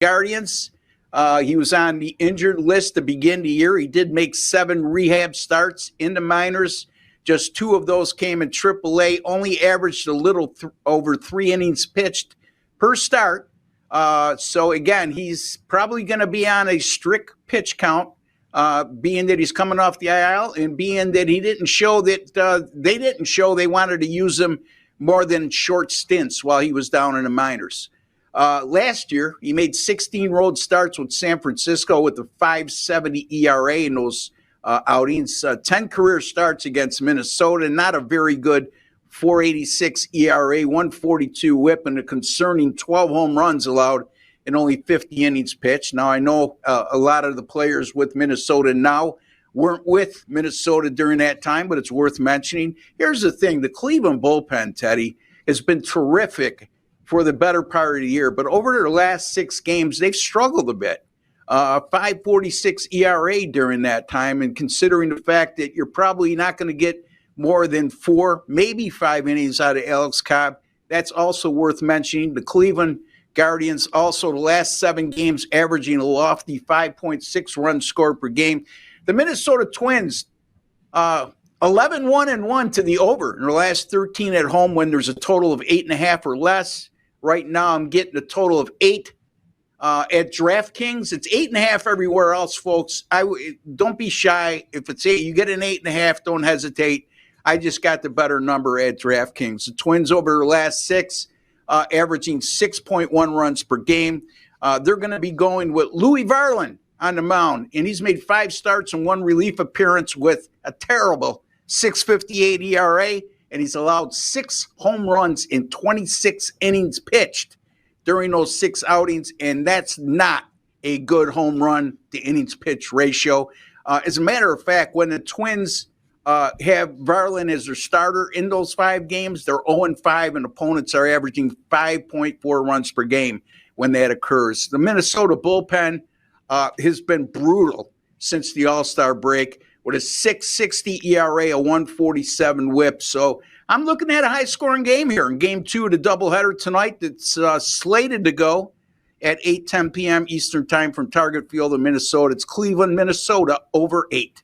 Guardians. He was on the injured list to begin the year. He did make 7 rehab starts in the minors. Just 2 of those came in AAA. Only averaged a little over 3 innings pitched per start. So, again, he's probably going to be on a strict pitch count, being that he's coming off the IL and being that he didn't show that they didn't show they wanted to use him more than short stints while he was down in the minors. Last year, he made 16 road starts with San Francisco with a 5.70 ERA in those outings. 10 career starts against Minnesota, not a very good 4.86 ERA, 1.42 whip, and a concerning 12 home runs allowed in only 50 innings pitched. Now, I know a lot of the players with Minnesota now weren't with Minnesota during that time, but it's worth mentioning. Here's the thing. The Cleveland bullpen, Teddy, has been terrific for the better part of the year. But over their last 6 games, they've struggled a bit. 5.46 ERA during that time, and considering the fact that you're probably not going to get more than 4, maybe 5 innings out of Alex Cobb, that's also worth mentioning. The Cleveland Guardians also the last 7 games averaging a lofty 5.6 runs scored per game. The Minnesota Twins, 11-1-1 to the over in their last 13 at home when there's a total of 8.5 or less. Right now, I'm getting a total of 8 at DraftKings. It's 8.5 everywhere else, folks. Don't be shy. If it's 8, you get an 8.5. Don't hesitate. I just got the better number at DraftKings. The Twins over their last 6, averaging 6.1 runs per game. They're going to be going with Louie Varland on the mound, and he's made 5 starts and 1 relief appearance with a terrible 6.58 ERA. And he's allowed 6 home runs in 26 innings pitched during those 6 outings, and that's not a good home run to innings pitch ratio. As a matter of fact, when the Twins have Varland as their starter in those 5 games, they're 0-5, and opponents are averaging 5.4 runs per game when that occurs. The Minnesota bullpen has been brutal since the All-Star break, with a 6.60 ERA, a 1.47 whip. So I'm looking at a high-scoring game here in Game 2 of the doubleheader tonight that's slated to go at 8:10 p.m. Eastern Time from Target Field in Minnesota. It's Cleveland, Minnesota, over 8.